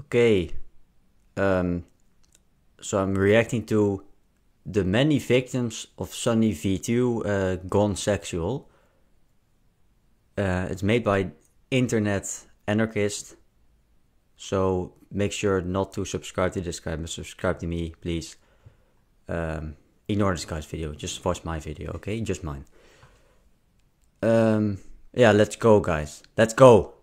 Okay, so I'm reacting to the many victims of SunnyV2 gone sexual. It's made by Internet Anarchist, so make sure not to subscribe to this guy, but subscribe to me, please. Ignore this guy's video, just watch my video, okay? Just mine. Yeah, let's go, guys. Let's go!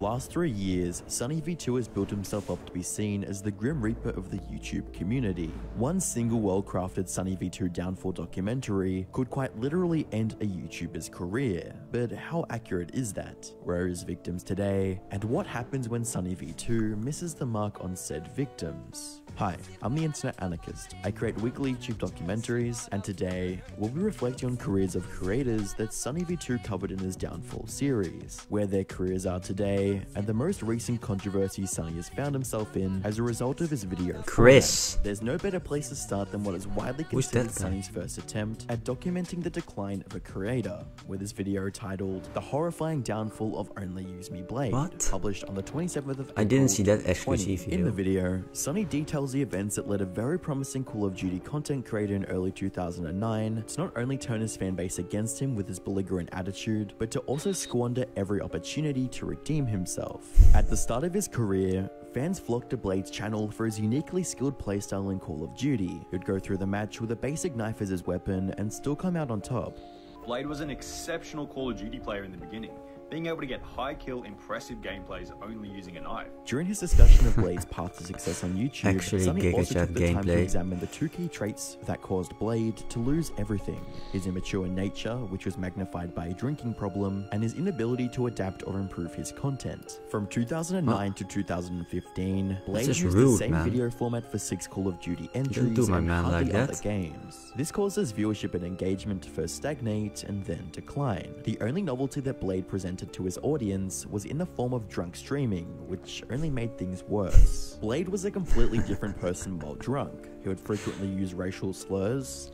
Last 3 years, SunnyV2 has built himself up to be seen as the Grim Reaper of the YouTube community. One single well-crafted SunnyV2 downfall documentary could quite literally end a YouTuber's career. But how accurate is that? Where are his victims today? And what happens when SunnyV2 misses the mark on said victims? Hi, I'm the Internet Anarchist. I create weekly YouTube documentaries, and today we'll be reflecting on careers of creators that SunnyV2 covered in his Downfall series, where their careers are today, and the most recent controversy Sunny has found himself in as a result of his video Chris. format. There's no better place to start than what is widely considered Sunny's first attempt at documenting the decline of a creator, with his video titled The Horrifying Downfall of Only Use Me Blade, published on the 27th of April. I didn't see that exclusive video. In the video, Sunny details the events that led a very promising Call of Duty content creator in early 2009 to not only turn his fanbase against him with his belligerent attitude, but to also squander every opportunity to redeem himself. At the start of his career, fans flocked to Blade's channel for his uniquely skilled playstyle in Call of Duty. He'd go through the match with a basic knife as his weapon and still come out on top. Blade was an exceptional Call of Duty player in the beginning, being able to get high kill, impressive gameplays only using a knife. During his discussion of Blade's path to success on YouTube, Sunny also took the time to examine the 2 key traits that caused Blade to lose everything: his immature nature, which was magnified by a drinking problem, and his inability to adapt or improve his content. From 2009 to 2015, Blade used the same video format for 6 Call of Duty entries and hardly other games. This causes viewership and engagement to first stagnate and then decline. The only novelty that Blade presented to his audience was in the form of drunk streaming, which only made things worse. Blade was a completely different person while drunk. He would frequently use racial slurs,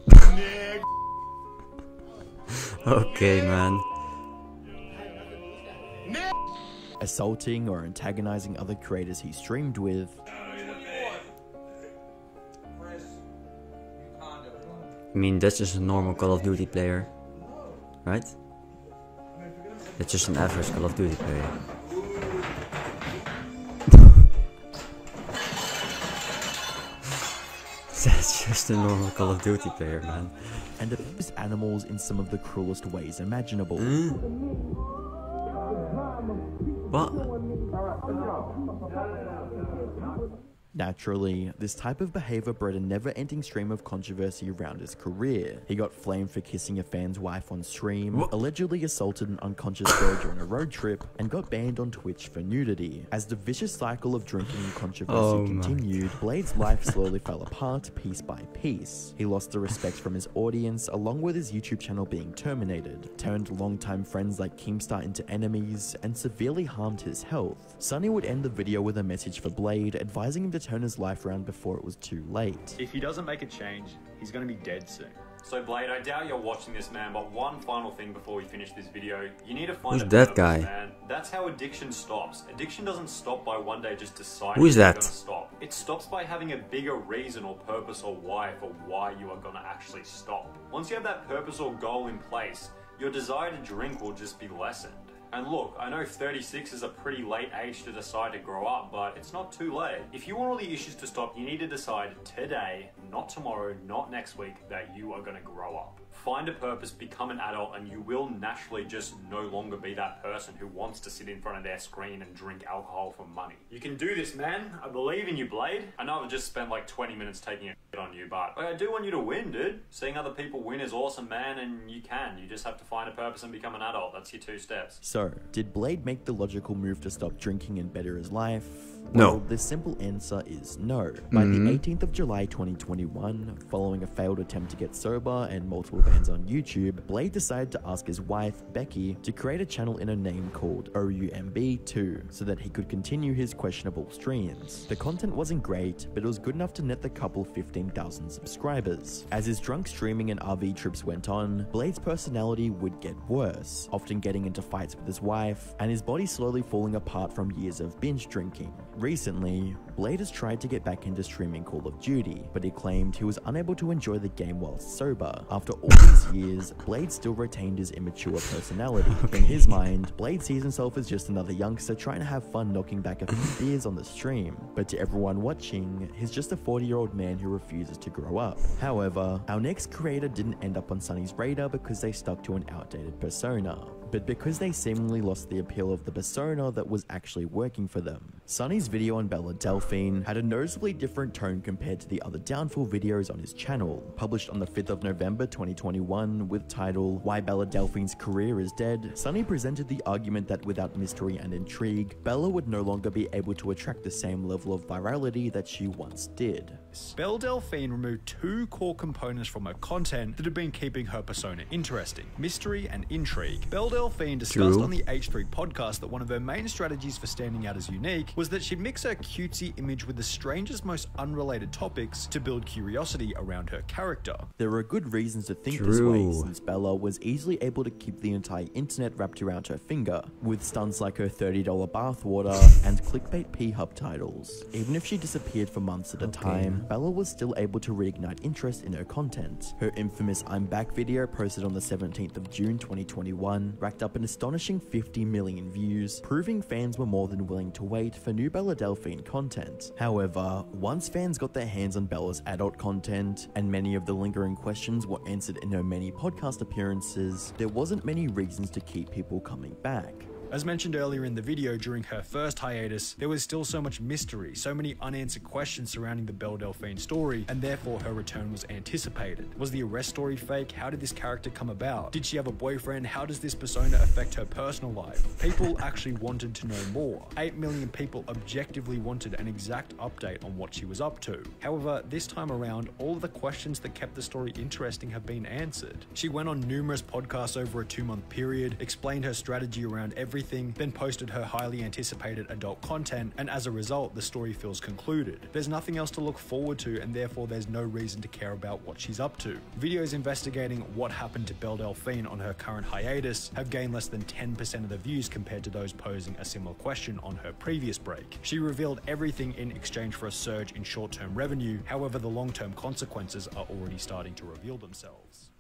okay, man. assaulting or antagonizing other creators he streamed with, I mean, that's just a normal Call of Duty player, right? That's just an average Call of Duty player. That's just a normal Call of Duty player, man. And abused animals in some of the cruelest ways imaginable. What? Naturally, this type of behavior bred a never-ending stream of controversy around his career. He got flamed for kissing a fan's wife on stream, allegedly assaulted an unconscious girl during a road trip, and got banned on Twitch for nudity. As the vicious cycle of drinking and controversy continued, Blade's life slowly fell apart piece by piece. He lost the respect from his audience, along with his YouTube channel being terminated, turned longtime friends like Keemstar into enemies, and severely harmed his health. Sunny would end the video with a message for Blade, advising him to turn his life around before it was too late. If he doesn't make a change, he's gonna be dead soon. So Blade, I doubt you're watching this, man, but one final thing before we finish this video. You need to find Who's that guy? Man. That's how addiction stops. Addiction doesn't stop by one day just deciding Who's that? Gonna stop. It stops by having a bigger reason or purpose or why for why you are gonna actually stop. Once you have that purpose or goal in place, your desire to drink will just be lessened. And look, I know 36 is a pretty late age to decide to grow up, but it's not too late. If you want all the issues to stop, you need to decide today, not tomorrow, not next week, that you are going to grow up. Find a purpose, become an adult, and you will naturally just no longer be that person who wants to sit in front of their screen and drink alcohol for money. You can do this, man. I believe in you, Blade. I know I've just spent like 20 minutes taking a shit on you, but I do want you to win, dude. Seeing other people win is awesome, man, and you can. You just have to find a purpose and become an adult. That's your 2 steps. So, did Blade make the logical move to stop drinking and better his life? No. Well, the simple answer is no. By the 18th of July 2021, following a failed attempt to get sober and multiple bans on YouTube, Blade decided to ask his wife, Becky, to create a channel in a name called OUMB2 so that he could continue his questionable streams. The content wasn't great, but it was good enough to net the couple 15,000 subscribers. As his drunk streaming and RV trips went on, Blade's personality would get worse, often getting into fights with with his wife, and his body slowly falling apart from years of binge drinking. Recently, Blade has tried to get back into streaming Call of Duty, but he claimed he was unable to enjoy the game while sober. After all these years, Blade still retained his immature personality. In his mind, Blade sees himself as just another youngster trying to have fun knocking back a few beers on the stream, but to everyone watching, he's just a 40-year-old man who refuses to grow up. However, our next creator didn't end up on Sunny's radar because they stuck to an outdated persona, but because they seemingly lost the appeal of the persona that was actually working for them. Sunny's video on Bella Delphine had a noticeably different tone compared to the other downfall videos on his channel. Published on the 5th of November 2021 with title Why Bella Delphine's Career is Dead, Sunny presented the argument that without mystery and intrigue, Bella would no longer be able to attract the same level of virality that she once did. Belle Delphine removed two core components from her content that had been keeping her persona interesting: mystery and intrigue. Belle Delphine discussed on the H3 podcast that one of her main strategies for standing out as unique was that she'd mix her cutesy image with the strangest, most unrelated topics to build curiosity around her character. There are good reasons to think this way, since Bella was easily able to keep the entire internet wrapped around her finger, with stunts like her $30 bathwater and clickbait P-Hub titles. Even if she disappeared for months at a time, Bella was still able to reignite interest in her content. Her infamous I'm Back video posted on the 17th of June 2021 racked up an astonishing 50 million views, proving fans were more than willing to wait for new Bella Delphine content. However, once fans got their hands on Bella's adult content, and many of the lingering questions were answered in her many podcast appearances, there wasn't many reasons to keep people coming back. As mentioned earlier in the video, during her first hiatus, there was still so much mystery, so many unanswered questions surrounding the Belle Delphine story, and therefore her return was anticipated. Was the arrest story fake? How did this character come about? Did she have a boyfriend? How does this persona affect her personal life? People actually wanted to know more. 8 million people objectively wanted an exact update on what she was up to. However, this time around, all of the questions that kept the story interesting have been answered. She went on numerous podcasts over a 2-month period, explained her strategy around everything, then posted her highly anticipated adult content, and as a result, the story feels concluded. There's nothing else to look forward to, and therefore there's no reason to care about what she's up to. Videos investigating what happened to Belle Delphine on her current hiatus have gained less than 10% of the views compared to those posing a similar question on her previous break. She revealed everything in exchange for a surge in short-term revenue, however the long-term consequences are already starting to reveal themselves.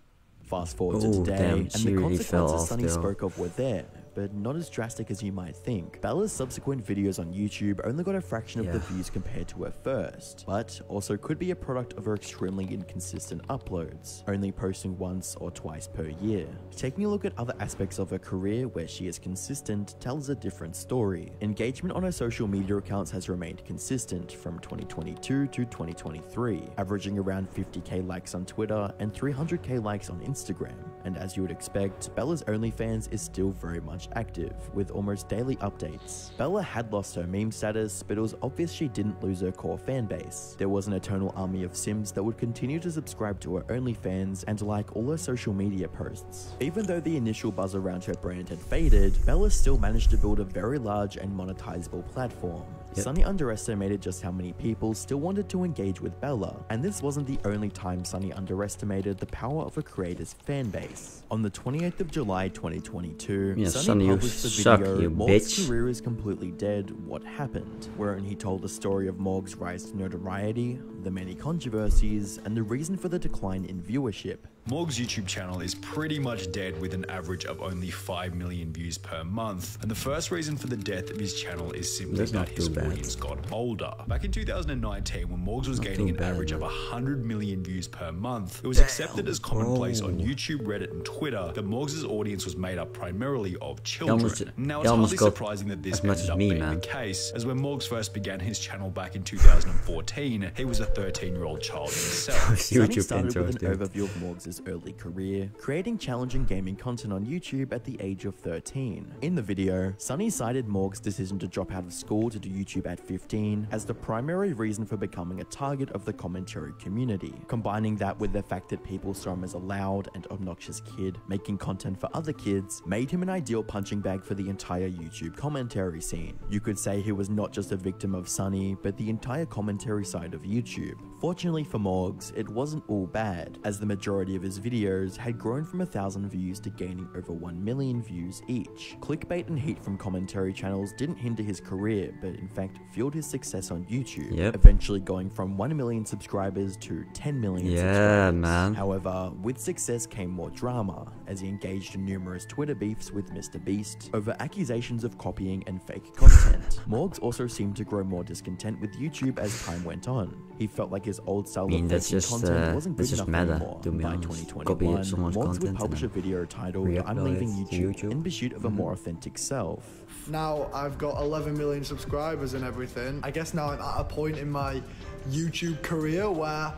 Fast forward to today, and the consequences Sunny spoke of were there, but not as drastic as you might think. Bella's subsequent videos on YouTube only got a fraction of the views compared to her first, but also could be a product of her extremely inconsistent uploads, only posting once or twice per year. Taking a look at other aspects of her career where she is consistent tells a different story. Engagement on her social media accounts has remained consistent from 2022 to 2023, averaging around 50k likes on Twitter and 300k likes on Instagram. And as you would expect, Bella's OnlyFans is still very much active, with almost daily updates. Bella had lost her meme status, but it was obvious she didn't lose her core fanbase. There was an eternal army of Sims that would continue to subscribe to her OnlyFans and like all her social media posts. Even though the initial buzz around her brand had faded, Bella still managed to build a very large and monetizable platform. Sunny underestimated just how many people still wanted to engage with Bella, and this wasn't the only time Sunny underestimated the power of a creator's fanbase. On the 28th of July 2022, Sunny published the video Morg's Career is Completely Dead, What Happened?, wherein he told the story of Morg's rise to notoriety, the many controversies, and the reason for the decline in viewership. Morg's YouTube channel is pretty much dead with an average of only 5 million views per month, and the first reason for the death of his channel is simply that his audience got older. Back in 2019, when Morgs was gaining an average of 100 million views per month, it was accepted as commonplace on YouTube, Reddit, and Twitter that Morgs' audience was made up primarily of children. Now, it's hardly surprising that this ended up being the case, as when Morgs first began his channel back in 2014, he was a 13-year-old child himself. Sunny started with an overview of Morgs' early career, creating challenging gaming content on YouTube at the age of 13. In the video, Sunny cited Morg's decision to drop out of school to do YouTube at 15 as the primary reason for becoming a target of the commentary community. Combining that with the fact that people saw him as a loud and obnoxious kid making content for other kids made him an ideal punching bag for the entire YouTube commentary scene. You could say he was not just a victim of Sunny, but the entire commentary side of YouTube. Fortunately for Morgs, it wasn't all bad, as the majority of his videos had grown from 1,000 views to gaining over 1 million views each. Clickbait and heat from commentary channels didn't hinder his career, but in fact fueled his success on YouTube, eventually going from 1 million subscribers to 10 million subscribers. Man. However, with success came more drama, as he engaged in numerous Twitter beefs with MrBeast over accusations of copying and fake content. Morgs also seemed to grow more discontent with YouTube as time went on. He felt like his old style of making content wasn't good enough anymore. By 2021, Morgs would publish a video titled "I'm leaving YouTube" in pursuit of a more authentic self. Now I've got 11 million subscribers and everything. I guess now I'm at a point in my YouTube career where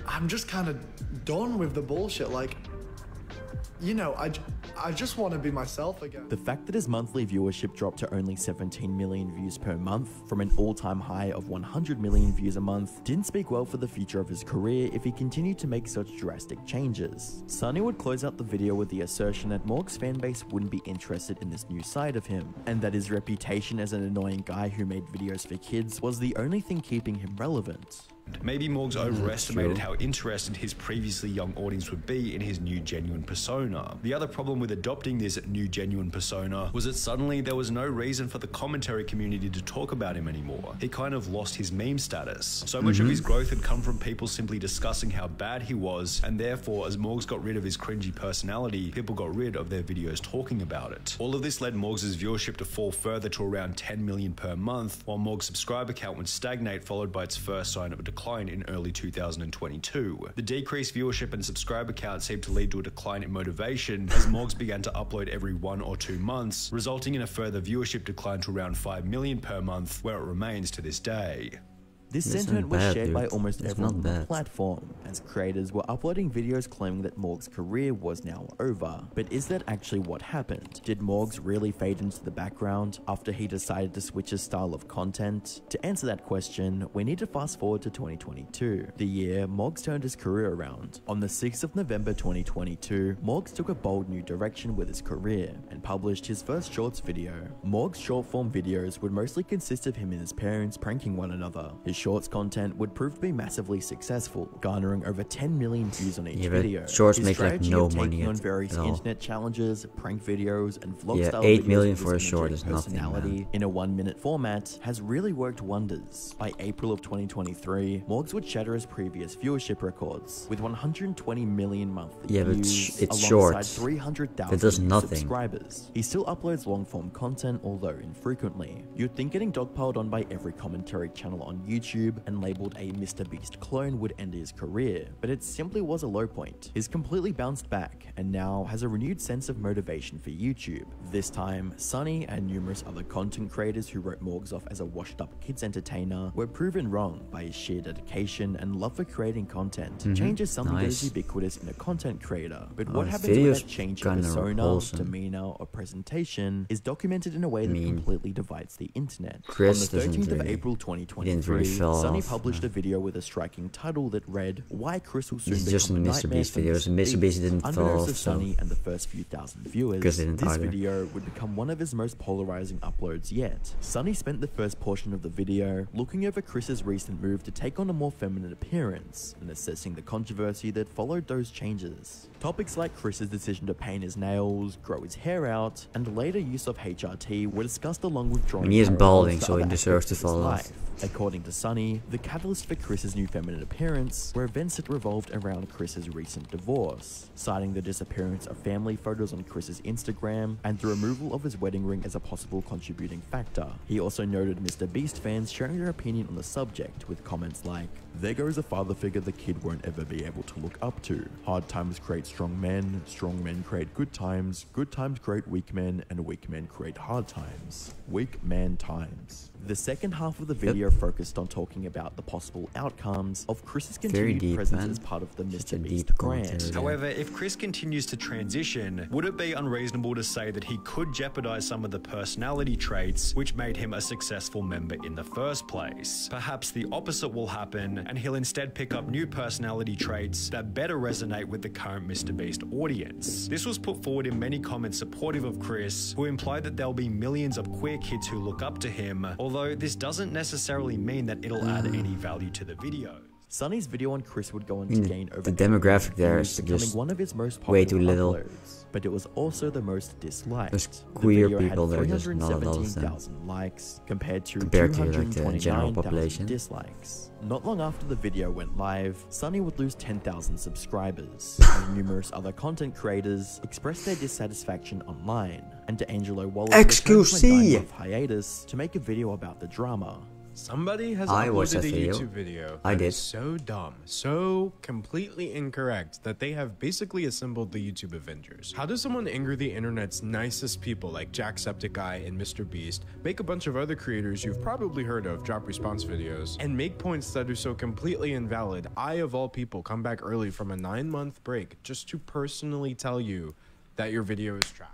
I'm just kind of done with the bullshit. Like, you know, I just want to be myself again. The fact that his monthly viewership dropped to only 17 million views per month from an all-time high of 100 million views a month didn't speak well for the future of his career if he continued to make such drastic changes. Sunny would close out the video with the assertion that Morg's fanbase wouldn't be interested in this new side of him, and that his reputation as an annoying guy who made videos for kids was the only thing keeping him relevant. Maybe Morgs overestimated how interested his previously young audience would be in his new genuine persona. The other problem with adopting this new genuine persona was that suddenly there was no reason for the commentary community to talk about him anymore. He kind of lost his meme status. So much of his growth had come from people simply discussing how bad he was, and therefore as Morgs got rid of his cringy personality, people got rid of their videos talking about it. All of this led Morgs' viewership to fall further to around 10 million per month, while Morgs' subscriber count would stagnate, followed by its first sign of a decline in early 2022. The decreased viewership and subscriber count seemed to lead to a decline in motivation as Morgs began to upload every 1 or 2 months, resulting in a further viewership decline to around 5 million per month, where it remains to this day. This sentiment was shared by almost everyone on the platform, as creators were uploading videos claiming that Morgs' career was now over. But is that actually what happened? Did Morgs really fade into the background after he decided to switch his style of content? To answer that question, we need to fast forward to 2022, the year Morgs turned his career around. On the 6th of November 2022, Morgs took a bold new direction with his career and published his first shorts video. Morgs' short-form videos would mostly consist of him and his parents pranking one another. His shorts content would prove to be massively successful, garnering over 10 million views on each video. Shorts make like no money on various internet challenges, prank videos, and vlog style 8 videos million for a short is nothing, man. In a 1-minute format has really worked wonders. By April of 2023, Morgs would shatter his previous viewership records with 120 million monthly views, it's alongside short. 300,000 subscribers. He still uploads long-form content, although infrequently. You'd think getting dogpiled on by every commentary channel on YouTube and labeled a MrBeast clone would end his career, but it simply was a low point. He's completely bounced back and now has a renewed sense of motivation for YouTube. This time, Sunny and numerous other content creators who wrote Morgs off as a washed-up kids entertainer were proven wrong by his sheer dedication and love for creating content. Change is something that is ubiquitous in a content creator, but what happens when that change in persona, demeanor, or presentation is documented in a way that completely divides the internet? On the 13th of April 2023, Sunny published a video with a striking title that read, "Why Chris will soon become a nightmare." Videos, and MrBeast didn't fall off, Sunny and the first few thousand viewers, this video would become one of his most polarizing uploads yet. Sunny spent the first portion of the video looking over Chris's recent move to take on a more feminine appearance and assessing the controversy that followed those changes. Topics like Chris's decision to paint his nails, grow his hair out, and later use of HRT were discussed along with drawing. He is balding, so he deserves to fall off. According to Sunny, the catalyst for Chris's new feminine appearance were events that revolved around Chris's recent divorce, citing the disappearance of family photos on Chris's Instagram and the removal of his wedding ring as a possible contributing factor. He also noted MrBeast fans sharing their opinion on the subject with comments like, "There goes a father figure the kid won't ever be able to look up to. Hard times create strong men create good times create weak men, and weak men create hard times. Weak man times." The second half of the video focused on talking about the possible outcomes of Chris's continued presence as part of the MrBeast brand. However, if Chris continues to transition, would it be unreasonable to say that he could jeopardize some of the personality traits which made him a successful member in the first place? Perhaps the opposite will happen, and he'll instead pick up new personality traits that better resonate with the current MrBeast audience. This was put forward in many comments supportive of Chris, who implied that there'll be millions of queer kids who look up to him, although this doesn't necessarily mean that it'll add any value to the videos. Sunny's video on Chris would go on to gain over the demographic there is becoming just one of his most way popular too little. uploads, but it was also the most disliked. There's The queer video people had there, just not a lot of them. 317,000 likes compared to like the general 229,000 population. dislikes. Not long after the video went live, Sunny would lose 10,000 subscribers, and numerous other content creators expressed their dissatisfaction online, and D'Angelo Wallace returned from a 9-month hiatus to make a video about the drama. Somebody has I watched uploaded a that video. YouTube video I that did. is so dumb, so completely incorrect that they have basically assembled the YouTube Avengers. How does someone anger the internet's nicest people like Jacksepticeye and Mr. Beast, make a bunch of other creators you've probably heard of drop response videos, and make points that are so completely invalid? I, of all people, come back early from a 9-month break just to personally tell you that your video is trash.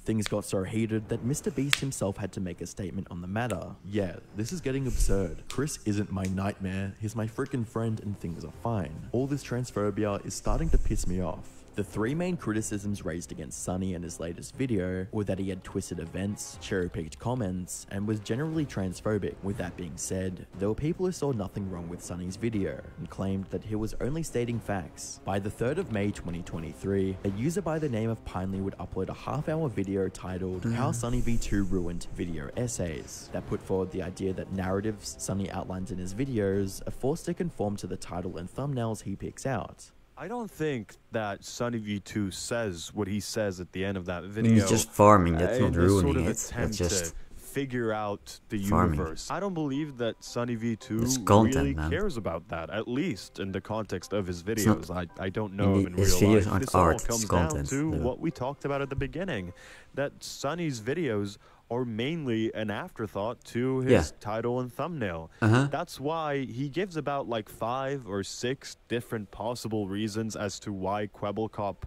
Things got so heated that Mr. Beast himself had to make a statement on the matter. Yeah, this is getting absurd. Chris isn't my nightmare, he's my freaking friend and things are fine. All this transphobia is starting to piss me off. The three main criticisms raised against Sunny in his latest video were that he had twisted events, cherry-picked comments, and was generally transphobic. With that being said, there were people who saw nothing wrong with Sunny's video and claimed that he was only stating facts. By the 3rd of May 2023, a user by the name of Pinely would upload a half-hour video titled How SunnyV2 Ruined Video Essays that put forward the idea that narratives Sunny outlines in his videos are forced to conform to the title and thumbnails he picks out. I don't think that SunnyV2 says what he says at the end of that video. He's just farming, that's not in a ruining sort of it. That's attempt just to figure out the farming. universe. I don't believe that It's SunnyV2 content, really man. cares about that, at least in the context of his not- videos. I don't know him in his real videos life. aren't This all art, it's comes content, down to though. what we talked about at the beginning, that Sunny's videos are mainly an afterthought to his title and thumbnail. That's why he gives about like 5 or 6 different possible reasons as to why Kwebbelkop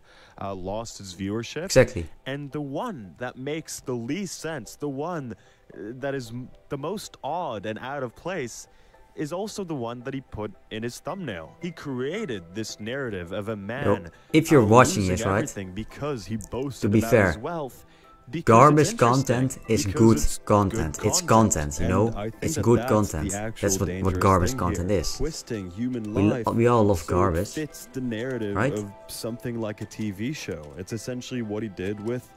lost his viewership. Exactly. And the one that makes the least sense, the one that is the most odd and out of place, is also the one that he put in his thumbnail. He created this narrative of a man If you're watching losing this, right, everything because he boasted to be about fair, his wealth. Because garbage it's interesting, content is because good it's content. good It's content, you and know? I think It's that good that's content. the actual That's what dangerous garbage thing content here. is. Twisting human We life we all love so garbage, it fits the narrative right? of something like a TV show. It's essentially what he did with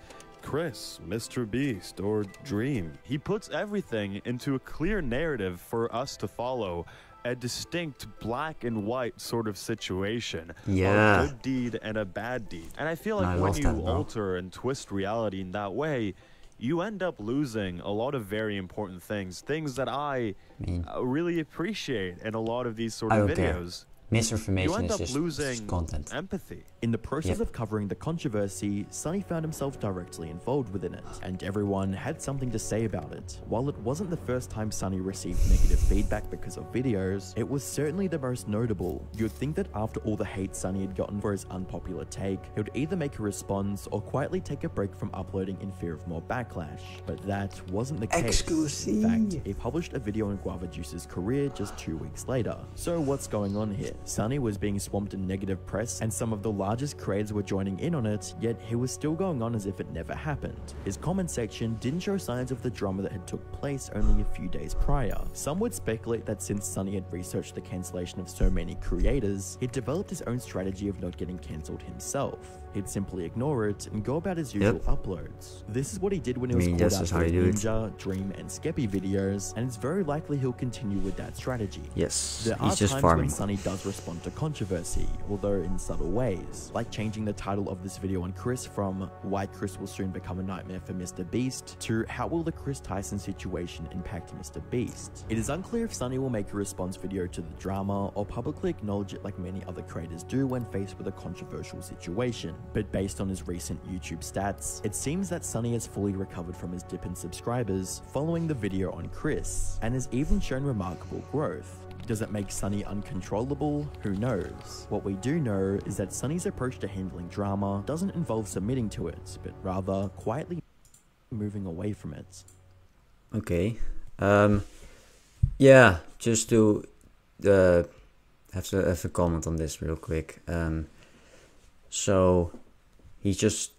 Chris, Mr. Beast, or Dream. He puts everything into a clear narrative for us to follow, a distinct black and white sort of situation. Yeah. A good deed and a bad deed. And I feel like I when love you that, though. alter and twist reality in that way, you end up losing a lot of very important things that I really appreciate in a lot of these sort I of don't care. videos. You Misinformation end is up just losing content. empathy. In the process Yep. of covering the controversy, Sunny found himself directly involved within it, and everyone had something to say about it. While it wasn't the first time Sunny received negative feedback because of videos, it was certainly the most notable. You'd think that after all the hate Sunny had gotten for his unpopular take, he would either make a response or quietly take a break from uploading in fear of more backlash. But that wasn't the case. In fact, he published a video on Guava Juice's career just 2 weeks later. So what's going on here? Sunny was being swamped in negative press, and some of the largest creators were joining in on it, yet he was still going on as if it never happened. His comment section didn't show signs of the drama that had took place only a few days prior. Some would speculate that since Sunny had researched the cancellation of so many creators, he'd developed his own strategy of not getting cancelled himself. He'd simply ignore it and go about his usual uploads. This is what he did when he was called out for his Ninja, Dream, and Skeppy videos, and it's very likely he'll continue with that strategy. Yes, There are he's just times farming. when Sunny does respond to controversy, although in subtle ways, like changing the title of this video on Chris from Why Chris Will Soon Become a Nightmare for Mr. Beast to How Will the Chris Tyson Situation Impact Mr. Beast. It is unclear if Sunny will make a response video to the drama or publicly acknowledge it like many other creators do when faced with a controversial situation. But based on his recent YouTube stats, it seems that Sunny has fully recovered from his dip in subscribers following the video on Chris, and has even shown remarkable growth. Does it make Sunny uncontrollable? Who knows? What we do know is that Sunny's approach to handling drama doesn't involve submitting to it, but rather quietly moving away from it. Okay. Yeah, just to have a comment on this real quick. So he's just